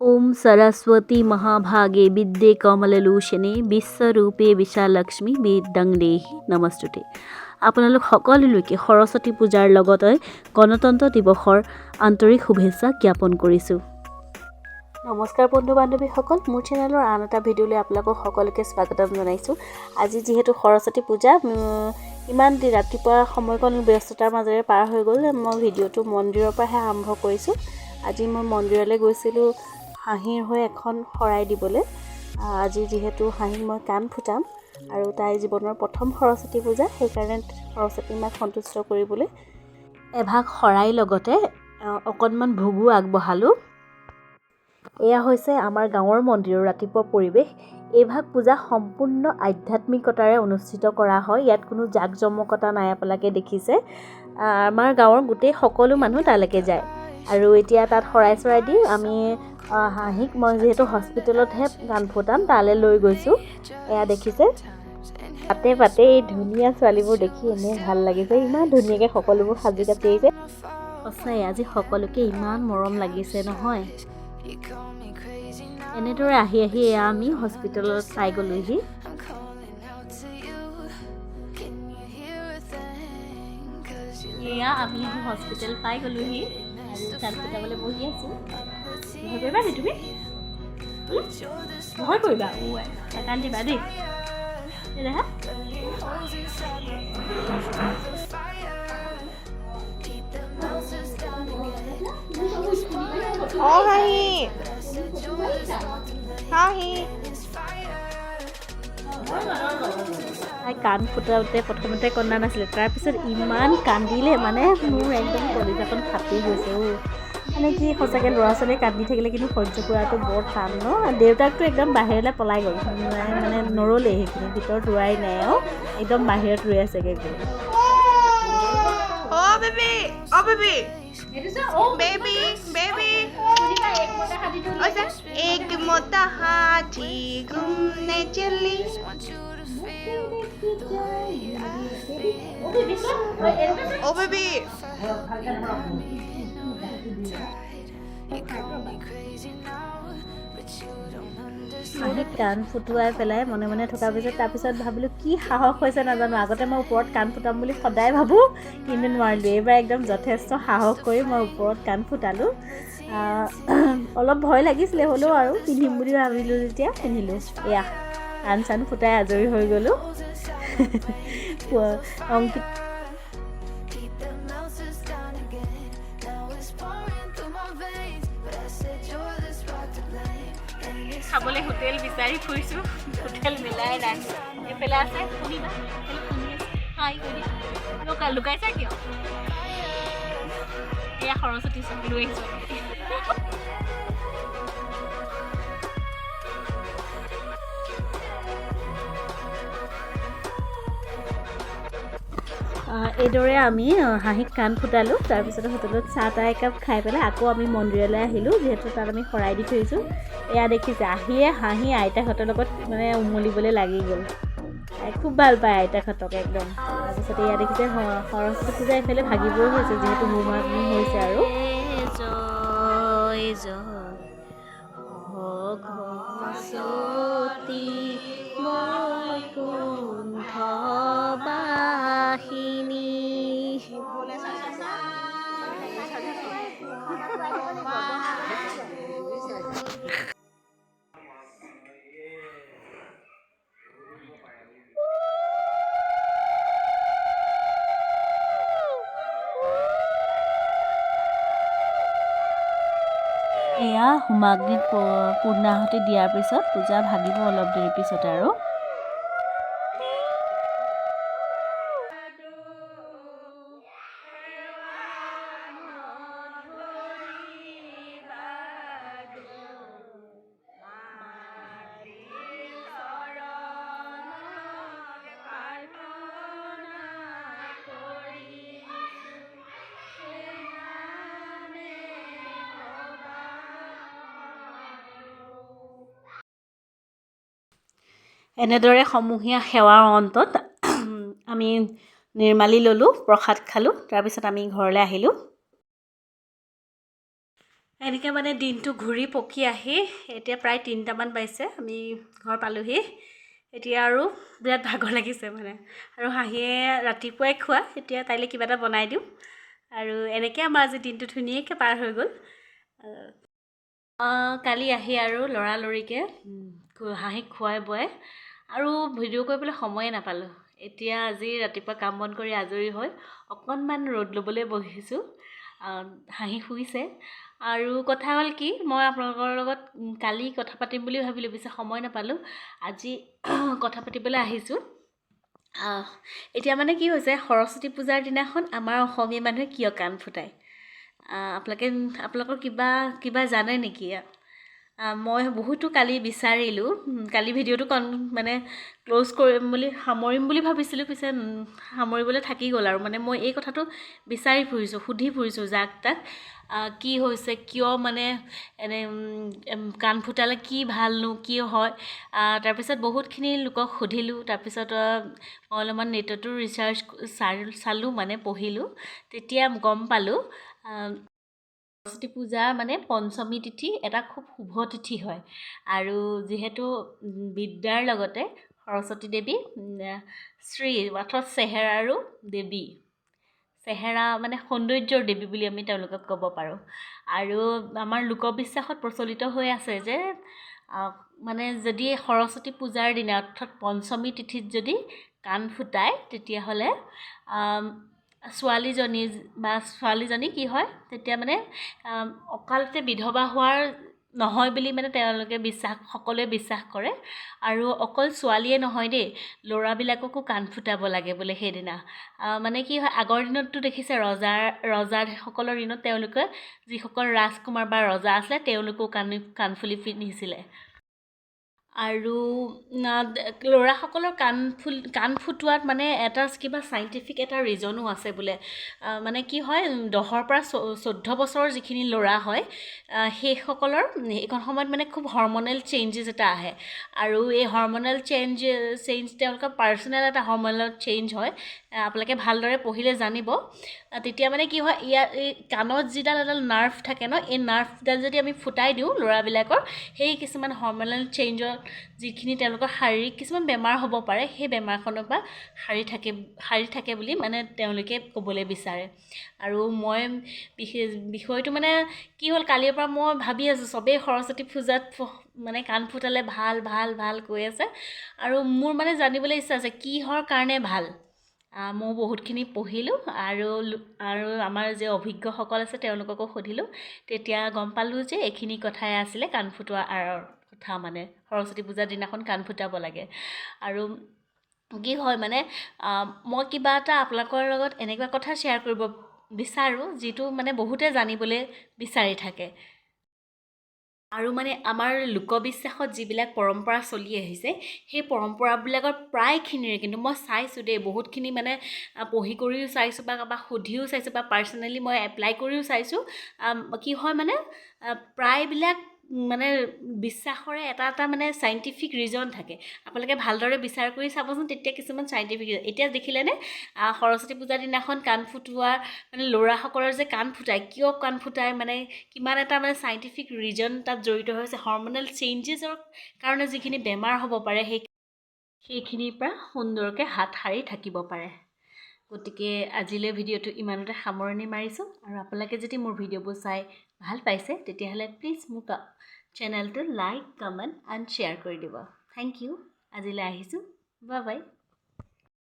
ओम सरस्वती महाभागे विद्ये कमललोचने विश्वरूपे विशालक्ष्मी বিদ্যাংদেহি নমস্তুতে। আপোনালোক সকলোলৈকে সৰস্বতী পূজাৰ লগতে গণতন্ত্ৰ দিৱসৰ আন্তৰিক শুভেচ্ছা জ্ঞাপন কৰিছোঁ। নমস্কাৰ বন্ধু বান্ধৱীসকল, মোৰ চেনেলৰ আন এটা ভিডিঅ'লৈ আপোনালোকক সকলোকে স্বাগতম জনাইছোঁ। আজি যিহেতু সৰস্বতী পূজা, ইমান ৰাতিপুৱা সময়কণ ব্যস্ততাৰ মাজেৰে পাৰ হৈ গ'ল, মই ভিডিঅ'টো মন্দিৰৰ পৰাহে আৰম্ভ কৰিছোঁ। আজি মই মন্দিৰলৈ গৈছিলোঁ হাঁহিৰ হৈ এখন শৰাই দিবলৈ। আজি যিহেতু হাঁহিক মই কাণ ফুটাম আৰু তাইৰ জীৱনৰ প্ৰথম সৰস্বতী পূজা, সেইকাৰণে সৰস্বতী মাক সন্তুষ্ট কৰিবলৈ এভাগ শৰাই লগতে অকণমান ভোগো আগবঢ়ালোঁ। এয়া হৈছে আমাৰ গাঁৱৰ মন্দিৰৰ ৰাতিপুৱা পৰিৱেশ। এইভাগ পূজা সম্পূৰ্ণ আধ্যাত্মিকতাৰে অনুষ্ঠিত কৰা হয়। ইয়াত কোনো জাক জমকতা নাই, আপোনালোকে দেখিছে। আমাৰ গাঁৱৰ গোটেই সকলো মানুহ তালৈকে যায় আৰু এতিয়া তাত শৰাই চৰাই দি আমি হাঁহিক মই যিহেতু হস্পিটেলতহে গান ফুটাম, তালৈ লৈ গৈছোঁ। এয়া দেখিছে, পাতে পাতে এই ধুনীয়া ছোৱালীবোৰ দেখি এনেই ভাল লাগিছে। ইমান ধুনীয়াকৈ সকলোবোৰ সাজি কাটি আহিছে। সঁচাই আজি সকলোকে ইমান মৰম লাগিছে নহয়। এনেদৰে আহি আহি এয়া আমি হস্পিটেলত পাই গ'লোহি। এয়া আমি হস্পিটেল পাই গ'লোহি আৰু গান ফুটাবলৈ বহি আছোঁ। ভয় কৰিবা নি তুমি? ভয় কৰিবা? কান্দিবা দেই। দেখা হাঁহি হাঁহি তাই কাণ ফুটাওঁতে প্ৰথমতে কন্দা নাছিলে, তাৰপিছত ইমান কান্দিলে মানে মোৰ একদম কলিজাখন ফাটি গৈছে। মানে কি সঁচাকৈ ল'ৰা ছোৱালীয়ে কান্দি থাকিলে কিন্তু সহ্য কৰাটো বৰ টান ন। দেউতাকটো একদম বাহিৰলৈ পলাই গ'ল, মানে নৰলেই, সেইখিনি ভিতৰত ৰোৱাই নাই আৰু একদম বাহিৰত ৰৈ আছেগৈ। एक मोटा हाथी घूमने चली। ओ बेबी আহি কাণ ফুটুৱাই পেলাই মনে মনে থকাৰ পিছত তাৰপিছত ভাবিলোঁ কি সাহস হৈছে নাজানো। আগতে মই ওপৰত কাণ ফুটাম বুলি সদায় ভাবোঁ, কিন্তু নোৱাৰিলোঁ। এইবাৰ একদম যথেষ্ট সাহস কৰি মই ওপৰত কাণ ফুটালোঁ। অলপ ভয় লাগিছিলে, হ'লেও আৰু পিন্ধিম বুলি ভাবিলোঁ যেতিয়া পিন্ধিলোঁ। এয়া কাণ চান ফুটাই আজৰি হৈ গ'লোঁ। অংকিত খাবলৈ হোটেল বিচাৰি ফুৰিছোঁ, হোটেল মিলাই নাই। এইফালে আছে, শুনিবা লুকাইছা কিয়? এয়া সৰস্বতী লৈ আহিছোঁ। এইদৰে আমি হাঁহিক কাণ ফুটালোঁ। তাৰপিছতে হোটেলত চাহ তাহ একাপ খাই পেলাই আকৌ আমি মন্দিৰলৈ আহিলোঁ, যিহেতু তাত আমি শৰাই দি থৈছোঁ। এয়া দেখিছে, আহিয়ে হাঁহি আইতাহঁতৰ লগত মানে উমলিবলৈ লাগি গ'ল। খুব ভাল পায় আইতাহঁতক একদম। তাৰপিছতে এয়া দেখিছে সৰস্বতী পূজা এইফালে ভাগিবই হৈছে, যিহেতু হোমাগ্নি হৈছে আৰু জয় জয় ভগৱতী বৈকুণ্ঠবাসিনী। এয়া হোমাগ্নিত পূৰ্ণাহুতি দিয়াৰ পিছত পূজা ভাগিব অলপ দেৰি পিছতে আৰু। এনেদৰে সমূহীয়া সেৱাৰ অন্তত আমি নিৰ্মালি ল'লোঁ, প্ৰসাদ খালোঁ, তাৰপিছত আমি ঘৰলৈ আহিলোঁ। এনেকৈ মানে দিনটো ঘূৰি পকি আহি এতিয়া প্ৰায় 3টামান বাজিছে, আমি ঘৰ পালোহি। এতিয়া আৰু বিৰাট ভাগৰ লাগিছে মানে, আৰু হাঁহিয়ে ৰাতিপুৱাই খোৱা, এতিয়া তাইলৈ কিবা এটা বনাই দিওঁ। আৰু এনেকৈ আমাৰ আজি দিনটো ধুনীয়াকৈ পাৰ হৈ গ'ল। কালি আহি আৰু লৰালৰিকৈ হাঁহিক খুৱাই বুৱাই আৰু ভিডিঅ' কৰিবলৈ সময়ে নাপালোঁ। এতিয়া আজি ৰাতিপুৱা কাম বন কৰি আজৰি হৈ অকণমান ৰ'দ ল'বলৈ বহিছোঁ। হাঁহি শুইছে। আৰু কথা হ'ল কি, মই আপোনালোকৰ লগত কালি কথা পাতিম বুলি ভাবিলোঁ, পিছে সময় নাপালোঁ। আজি কথা পাতিবলৈ আহিছোঁ। এতিয়া মানে কি হৈছে, সৰস্বতী পূজাৰ দিনাখন আমাৰ অসমীয়া মানুহে কিয় কাণ ফুটায়? আপোনালোকৰ কিবা জানে নেকি? মই বহুতো কালি বিচাৰিলোঁ। কালি ভিডিঅ'টো মানে ক্ল'জ কৰিম বুলি সামৰিম বুলি ভাবিছিলোঁ, পিছে সামৰিবলৈ থাকি গ'ল। আৰু মানে মই এই কথাটো বিচাৰি ফুৰিছোঁ, সুধি ফুৰিছোঁ যাক তাক, কি হৈছে, কিয় মানে এনে কাণ ফুটালে কি ভালনো, কি হয়। তাৰপিছত বহুতখিনি লোকক সুধিলোঁ। তাৰপিছত মই অলপমান নেটতো ৰিচাৰ্চ চালোঁ, মানে পঢ়িলোঁ। তেতিয়া গম পালোঁ সৰস্বতী পূজা মানে পঞ্চমী তিথি এটা খুব শুভ তিথি হয়। আৰু যিহেতু বিদ্যাৰ লগতে সৰস্বতী দেৱী শ্ৰী অৰ্থাৎ চেহেৰাৰো দেৱী, চেহেৰা মানে সৌন্দৰ্যৰ দেৱী বুলি আমি তেওঁলোকক ক'ব পাৰোঁ। আৰু আমাৰ লোকবিশ্বাসত প্ৰচলিত হৈ আছে যে মানে যদি সৰস্বতী পূজাৰ দিনা অৰ্থাৎ পঞ্চমী তিথিত যদি কাণ ফুটায়, তেতিয়াহ'লে ছোৱালীজনী কি হয়, তেতিয়া মানে অকালতে বিধৱা হোৱাৰ নহয় বুলি মানে তেওঁলোকে সকলোৱে বিশ্বাস কৰে। আৰু অকল ছোৱালীয়ে নহয় দেই, ল'ৰাবিলাককো কাণ ফুটাব লাগে বোলে সেইদিনা। মানে কি হয়, আগৰ দিনততো দেখিছে ৰজাসকলৰ দিনত তেওঁলোকে যিসকল ৰাজকুমাৰ বা ৰজা আছিলে, তেওঁলোকেও কাণফুলি পিন্ধিছিলে। আৰু ল'ৰাসকলৰ কাণ ফুটোৱাত মানে এটা কিবা চাইণ্টিফিক এটা ৰিজনো আছে বোলে। মানে কি হয়, 10ৰ পৰা 14 বছৰৰ যিখিনি ল'ৰা হয়, সেইসকলৰ এইখন সময়ত মানে খুব হৰমনেল চেঞ্জেছ এটা আহে। আৰু এই হৰমনেল চেঞ্জ তেওঁলোকৰ পাৰ্চনেল এটা হৰমনেল চেঞ্জ হয়। আপোনালোকে ভালদৰে পঢ়িলে জানিব। তেতিয়া মানে কি হয়, এই কাণত যিডাল এডাল নাৰ্ভ থাকে ন, এই নাৰ্ভডাল যদি আমি ফুটাই দিওঁ ল'ৰাবিলাকৰ, সেই কিছুমান হৰমনেল চেঞ্জত যিখিনি তেওঁলোকৰ শাৰীৰিক কিছুমান বেমাৰ হ'ব পাৰে, সেই বেমাৰখনৰ পৰা সাৰি থাকে বুলি মানে তেওঁলোকে ক'বলৈ বিচাৰে। আৰু মই বিষয়টো মানে কি হ'ল, কালিৰ পৰা মই ভাবি আছোঁ, চবেই সৰস্বতী পূজাত মানে কাণ ফুটালে ভাল ভাল ভাল কৈ আছে। আৰু মোৰ মানে জানিবলৈ ইচ্ছা আছে কিহৰ কাৰণে ভাল। মই বহুতখিনি পঢ়িলোঁ আৰু আমাৰ যে অভিজ্ঞসকল আছে তেওঁলোককো সুধিলোঁ। তেতিয়া গম পালোঁ যে এইখিনি কথাই আছিলে কাণ ফুটোৱা আঁৰৰ কথা, মানে সৰস্বতী পূজাৰ দিনাখন কাণ ফুটাব লাগে। আৰু কি হয় মানে, মই কিবা এটা আপোনালোকৰ লগত এনেকুৱা কথা শ্বেয়াৰ কৰিব বিচাৰোঁ যিটো মানে বহুতে জানিবলৈ বিচাৰি থাকে। আৰু মানে আমাৰ লোকবিশ্বাসত যিবিলাক পৰম্পৰা চলি আহিছে, সেই পৰম্পৰাবিলাকৰ প্ৰায়খিনিৰে, কিন্তু মই চাইছোঁ দেই, বহুতখিনি মানে পঢ়ি কৰিও চাইছোঁ বা সুধিও চাইছোঁ বা পাৰ্চনেলি মই এপ্লাই কৰিও চাইছোঁ। কি হয় মানে, প্ৰায়বিলাক মানে বিশ্বাসৰে এটা মানে চাইণ্টিফিক ৰিজন থাকে। আপোনালোকে ভালদৰে বিচাৰ কৰি চাবচোন, তেতিয়া কিছুমান চাইণ্টিফিক এতিয়া দেখিলেনে, সৰস্বতী পূজাৰ দিনাখন কাণ ফুটোৱা মানে ল'ৰাসকলৰ যে কাণ ফুটায়, কিয় কাণ ফুটায়, মানে কিমান এটা মানে চাইণ্টিফিক ৰিজন তাত জড়িত হৈছে। হৰমনেল চেঞ্জেছৰ কাৰণে যিখিনি বেমাৰ হ'ব পাৰে, সেইখিনিৰ পৰা সুন্দৰকৈ হাত সাৰি থাকিব পাৰে। গতিকে আজিলৈ ভিডিঅ'টো ইমানতে সামৰণি মাৰিছোঁ। আৰু আপোনালোকে যদি মোৰ ভিডিঅ'বোৰ চাই ভাল পাইছে, তেতিয়াহ'লে প্লিজ মোক চেনেলটো লাইক, কমেণ্ট এণ্ড শ্বেয়াৰ কৰি দিব। Thank you. আজিলৈ আহিছোঁ। Bye bye.